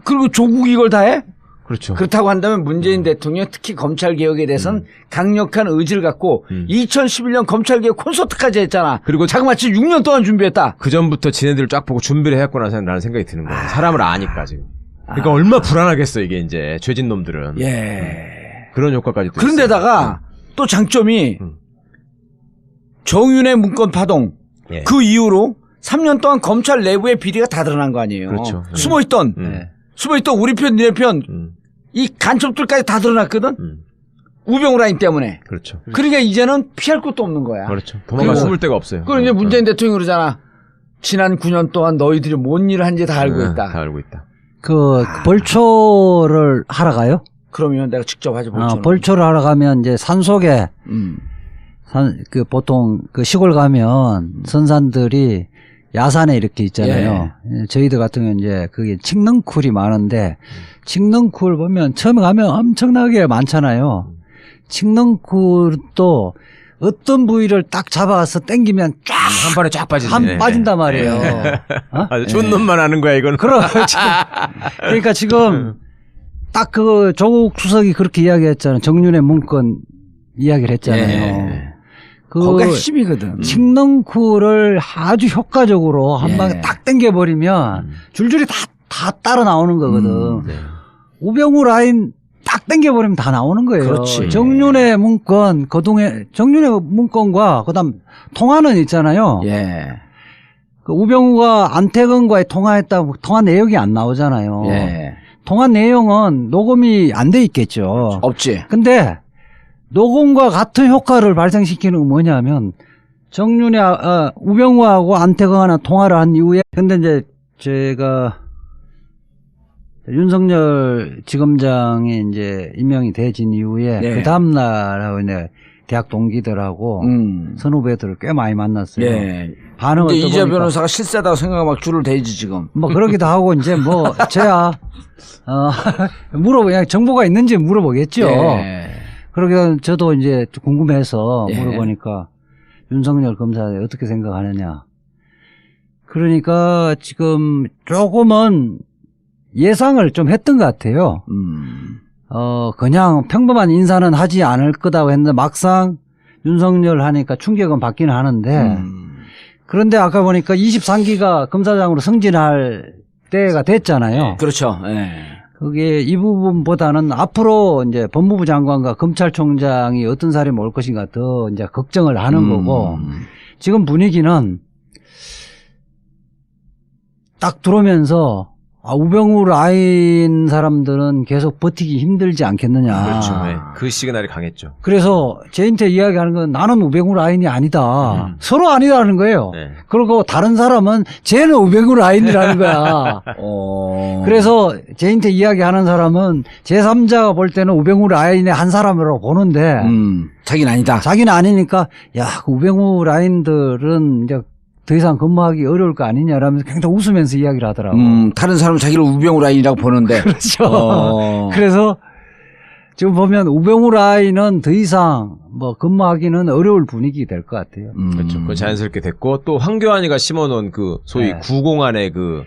그리고 조국이 이걸 다 해? 그렇죠. 그렇다고 한다면 문재인 대통령 특히 검찰 개혁에 대해서는 강력한 의지를 갖고 2011년 검찰 개혁 콘서트까지 했잖아. 그리고 자그마치 6년 동안 준비했다. 그 전부터 지네들을 쫙 보고 준비를 해왔구나라는 생각이 드는 거예요. 사람을 아니까 지금. 그러니까 얼마나 불안하겠어 이게 이제 죄진 놈들은. 嗯 음. 嗯 음. 嗯 음. 嗯 음. 嗯 음. 嗯 음. 嗯 음. 嗯 음. 嗯 음. 嗯 음. 嗯 음. 嗯 음. 嗯 음. 嗯 음. 嗯 음. 嗯 음. 嗯 음. 嗯 음. 그런 효과까지 또 그런데다가 또 장점이 정윤의 문건 파동 예. 그 이후로 3년 동안 검찰 내부의 비리가 다 드러난 거 아니에요. 그렇죠. 숨어있던 우리 편 니네 편 이 간첩들까지 다 드러났거든. 우병우 라인 때문에. 그렇죠. 그러니까 이제는 피할 것도 없는 거야. 그렇죠. 도망가 숨을 데가 없어요. 그럼 이제 문재인 대통령이 그러잖아. 지난 9년 동안 너희들이 뭔 일을 한지 다 알고 있다. 다 알고 있다. 벌초를 하러 가요? 그러면 내가 직접 하지 벌초는. 벌초를 하러 가면 이제 산속에 보통 그 시골 가면 선산들이 야산에 이렇게 있잖아요. 예. 저희들 같은 경우는 이제 그게 칡능쿨이 많은데 칡능쿨 보면 처음에 가면 엄청나게 많잖아요. 칡능쿨도 어떤 부위를 딱 잡아서 당기면 쫙 한 번에 쫙 빠지네. 빠진단 말이에요. 아주 좋은 놈만 아는 거야 이건. 그러니까 지금 딱 그 조국 수석이 그렇게 이야기했잖아요. 정윤의 문건 이야기를 했잖아요. 예. 거기가 핵심이거든. 칡능쿨을 아주 효과적으로 한 방에 딱 당겨버리면 줄줄이 다 따라 나오는 거거든. 우병우 라인 딱 당겨버리면 다 나오는 거예요. 그렇지. 정윤의 문건, 정윤의 문건과 그다음 통화는 있잖아요. 예. 그 우병우가 안태근과의 통화했다고 통화 내역이 안 나오잖아요. 예. 통화 내용은 녹음이 안 돼 있겠죠. 없지. 근데 녹음과 같은 효과를 발생시키는 건 뭐냐면 우병우하고 안태근하고 통화를 한 이후에 근데 이제 제가 윤석열 지검장이 이제 임명이 되진 이후에 그 다음 날하고 이제 대학 동기들하고 선후배들을 꽤 많이 만났어요. 예. 반응을 근데 이재 변호사가 실세다고 생각하고 막 줄을 대지 지금. 뭐 그러기도 하고 이제 뭐 저야 그냥 정보가 있는지 물어보겠죠. 예. 그러게 저도 이제 궁금해서 예. 물어보니까 윤석열 검사에 어떻게 생각하느냐. 그러니까 지금 조금은 예상을 좀 했던 것 같아요. 그냥 평범한 인사는 하지 않을 거다고 했는데 막상 윤석열 하니까 충격은 받기는 하는데 그런데 아까 보니까 23기가 검사장으로 승진할 때가 됐잖아요. 그렇죠. 예. 그게 이 부분보다는 앞으로 이제 법무부 장관과 검찰총장이 어떤 사람이 올 것인가 더 이제 걱정을 하는 거고 지금 분위기는 딱 들어오면서 우병우 라인 사람들은 계속 버티기 힘들지 않겠느냐. 그렇죠. 네. 그 시그널이 강했죠. 그래서 저한테 이야기하는 건 나는 우병우 라인이 아니다. 서로 아니라는 거예요. 네. 그리고 다른 사람은 쟤는 우병우 라인이라는 거야. 그래서 저한테 이야기하는 사람은 제3자가 볼 때는 우병우 라인의 한 사람으로 보는데 자기는 아니다. 자기는 아니니까 그 우병우 라인들은 이제 더 이상 근무하기 어려울 거 아니냐라면서 굉장히 웃으면서 이야기를 하더라고. 다른 사람은 자기를 우병우 라인이라고 보는데. 그렇죠. 그래서 지금 보면 우병우 라인은 더 이상 뭐 근무하기는 어려울 분위기 될 것 같아요. 그렇죠. 그 자연스럽게 됐고 또 황교안이가 심어놓은 그 소위 구공안의 그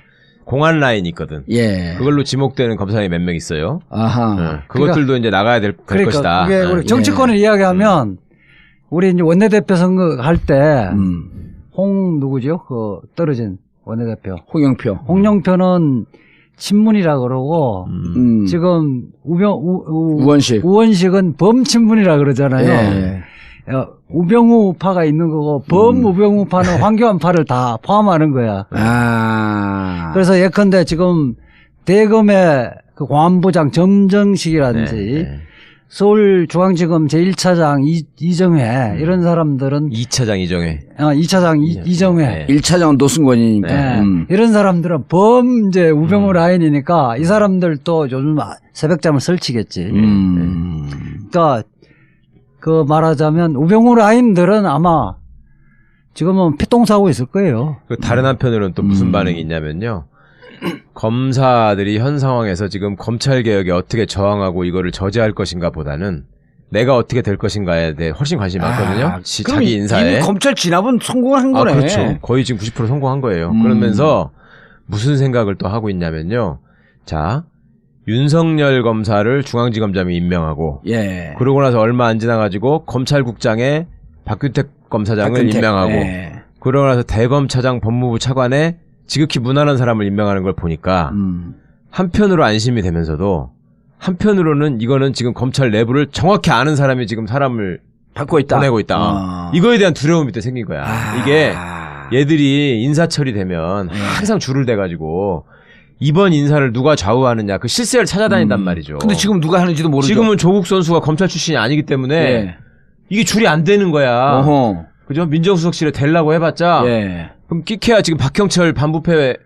공안 라인이 있거든. 예. 그걸로 지목되는 검사님이 몇 명 있어요. 아하. 네. 그것들도 이제 나가야 될 것이다. 그게 우리 정치권을 이야기하면 우리 이제 원내대표 선거 할 때 누구죠? 떨어진 원내대표. 홍영표는 친문이라 그러고, 지금 우원식은 범친문이라 그러잖아요. 예. 우병우파가 있는 거고, 범우병우파는 황교안파를 다 포함하는 거야. 그래서 예컨대 지금 대검의 그 공안부장 점정식이라든지, 서울중앙지검 제1차장 이정회 이런 사람들은 2차장 이정회 2차장 이정회 1차장은 노승권이니까 이런 사람들은 이제 우병우 라인이니까 이 사람들도 요즘 새벽잠을 설치겠지. 그러니까 그 말하자면 우병우 라인들은 아마 지금은 피똥사고 있을 거예요. 다른 한편으로는 또 무슨 반응이 있냐면요. 검사들이 현 상황에서 지금 검찰개혁에 어떻게 저항하고 이거를 저지할 것인가 보다는 내가 어떻게 될 것인가에 대해 훨씬 관심이 많거든요. 자기 인사에. 이미 검찰 진압은 성공을 한 거네. 그렇죠. 거의 지금 90% 성공한 거예요. 그러면서 무슨 생각을 또 하고 있냐면요. 자, 윤석열 검사를 중앙지검장이 임명하고 그러고 나서 얼마 안 지나가지고 검찰국장에 박규택 검사장을 임명하고 그러고 나서 대검차장 법무부 차관에 지극히 무난한 사람을 임명하는 걸 보니까 한편으로 안심이 되면서도 한편으로는 이거는 지금 검찰 내부를 정확히 아는 사람이 지금 사람을 받고 있다. 보내고 있다. 이거에 대한 두려움이 또 생긴 거야. 이게 얘들이 인사 처리되면 항상 줄을 대가지고 이번 인사를 누가 좌우하느냐 그 실세를 찾아다닌단 말이죠. 근데 지금 누가 하는지도 모르죠. 지금은 조국 선수가 검찰 출신이 아니기 때문에 이게 줄이 안 되는 거야. 어허. 그죠? 민정수석실에 대려고 해봤자 그럼 끼케야 지금 박형철 반부패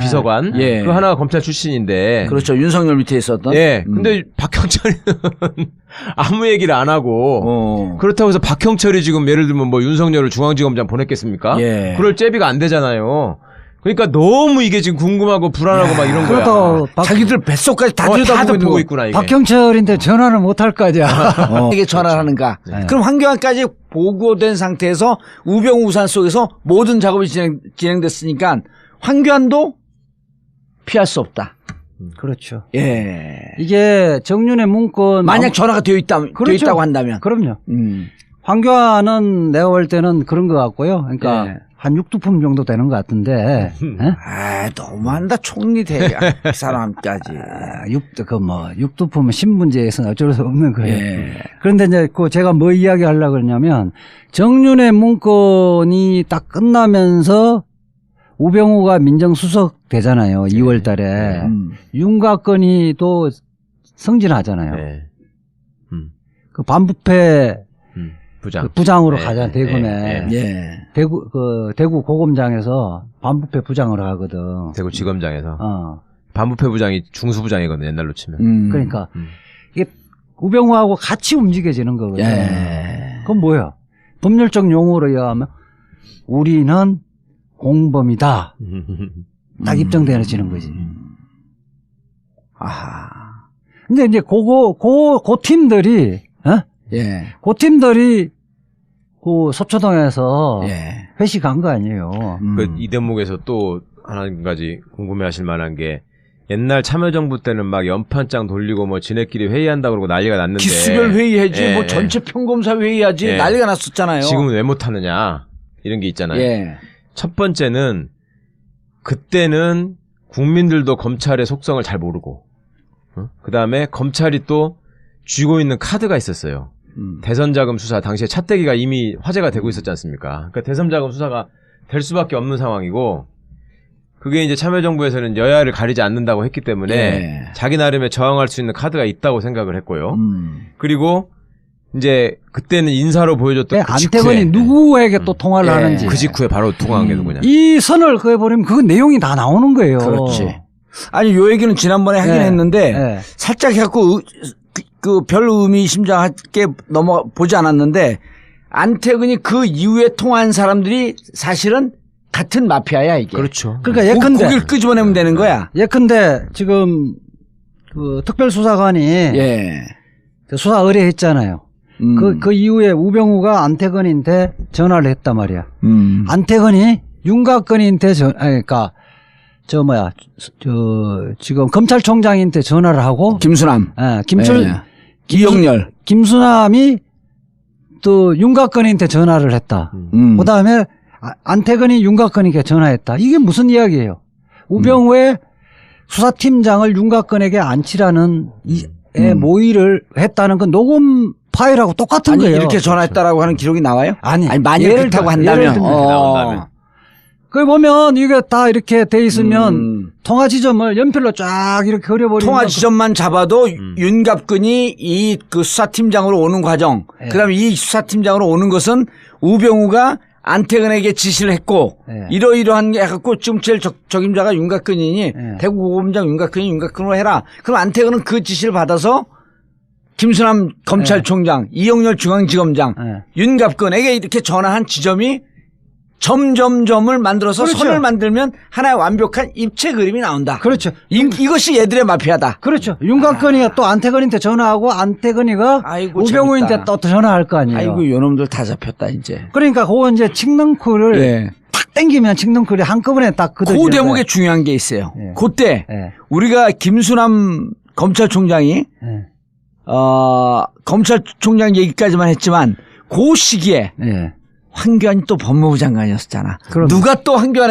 비서관 그 하나가 검찰 출신인데 그렇죠. 윤석열 밑에 있었던. 근데 박형철이는 아무 얘기를 안 하고 그렇다고 해서 박형철이 지금 예를 들면 뭐 윤석열을 중앙지검장 보냈겠습니까? 그럴 제비가 안 되잖아요. 그러니까 너무 이게 지금 궁금하고 불안하고 막 이런 거야. 자기들 뱃속까지 다 들여다보고 있구나. 이게. 박형철인데 전화를 못 할 거 아니야. 이게 전화를 하는가. 그럼 황교안까지 보고된 상태에서 우병우 우산 속에서 모든 작업이 진행됐으니까 황교안도 피할 수 없다. 그렇죠. 이게 정윤의 문건 만약 전화가 되어 있다고 한다면. 그럼요. 황교안은 내가 볼 때는 그런 것 같고요. 그러니까 한 6두품 정도 되는 것 같은데. 너무한다. 총리 대가 그 사람까지. 6두품은 신문제에서는 어쩔 수 없는 거예요. 그런데 이제 제가 뭐 이야기 하려고 그러냐면 정윤의 문건이 딱 끝나면서 우병우가 민정수석 되잖아요. 2월 달에. 윤곽건이 또 승진하잖아요. 그 반부패 부장으로 가잖아, 대구에. 대구 고검장에서 반부패 부장으로 하거든. 대구 지검장에서. 반부패 부장이 중수부장이거든, 옛날로 치면. 그러니까 이게 우병우하고 같이 움직여지는 거거든. 그건 뭐야? 법률적 용어로 의하면 우리는 공범이다. 딱 입증되어지는 거지. 근데 이제 그 팀들이, 그 팀들이 그 서초동에서 회식한 거 아니에요. 이 대목에서 또 한 가지 궁금해하실 만한 게 옛날 참여정부 때는 막 연판장 돌리고 뭐 지네끼리 회의한다 그러고 난리가 났는데 기수별 회의하지 뭐 전체 평검사 회의하지 난리가 났었잖아요. 지금은 왜 못하느냐 이런 게 있잖아요. 첫 번째는 그때는 국민들도 검찰의 속성을 잘 모르고 그 다음에 검찰이 또 쥐고 있는 카드가 있었어요. 대선자금 수사 당시에 차떼기가 이미 화제가 되고 있었지 않습니까? 그러니까 대선자금 수사가 될 수밖에 없는 상황이고 그게 이제 참여정부에서는 여야를 가리지 않는다고 했기 때문에 자기 나름의 저항할 수 있는 카드가 있다고 생각을 했고요. 그리고 이제 그때는 인사로 보여줬던 그 안태근이 누구에게 또 통화를 하는지 그 직후에 바로 통화한 게 누구냐. 이 선을 그어버리면 그 내용이 다 나오는 거예요. 그렇지. 아니 요 얘기는 지난번에 하긴 했는데 살짝 해갖고 그 별 의미심장하게 보지 않았는데 안태근이 그 이후에 통화한 사람들이 사실은 같은 마피아야 이게. 그렇죠. 그러니까 예컨대 고기를 끄집어내면 되는 거야. 예컨대 지금 그 특별수사관이 수사 의뢰했잖아요. 그 이후에 우병우가 안태근한테 전화를 했단 말이야. 안태근이 윤곽근한테 그러니까 지금 검찰총장한테 전화를 하고 김수남, 이영렬, 김수남이 또 윤곽근한테 전화를 했다. 그다음에 안태근이 윤곽근에게 전화했다. 이게 무슨 이야기예요? 우병우의 수사팀장을 윤곽근에게 안치라는 모의를 했다는 건 녹음 파일하고 똑같은 거예요. 이렇게 전화했다라고 하는 기록이 나와요? 아니 만약 그렇다고 한다면. 나온다면. 그 보면 이게 다 이렇게 돼 있으면 통화 지점을 연필로 쫙 이렇게 그려버리면 통화 지점만 잡아도 윤갑근이 이 그 수사팀장으로 오는 과정, 그다음에 이 수사팀장으로 오는 것은 우병우가 안태근에게 지시를 했고 이러이러한 게 해갖고 지금 제일 적임자가 윤곽근이니 대구 고검장 윤곽근으로 해라. 그럼 안태근은 그 지시를 받아서 김수남 검찰총장, 이영렬 중앙지검장, 윤갑근에게 이렇게 전화한 지점이 점점점을 만들어서 그렇죠. 선을 만들면 하나의 완벽한 입체 그림이 나온다. 그렇죠. 이것이 얘들의 마피아다. 그렇죠. 윤곽근이가 또 안태근한테 전화하고 안태근이가 우병우한테 또 전화할 거 아니에요. 아이고 요놈들 다 잡혔다 이제. 그러니까 그거 이제 칙능쿨을 탁 땡기면 칙능쿨이 한꺼번에 딱 그 대목에 중요한 게 있어요. 그때 우리가 김수남 검찰총장이 검찰총장 얘기까지만 했지만 그 시기에 황교안이 또 법무부 장관이었잖아. 누가 또 황교안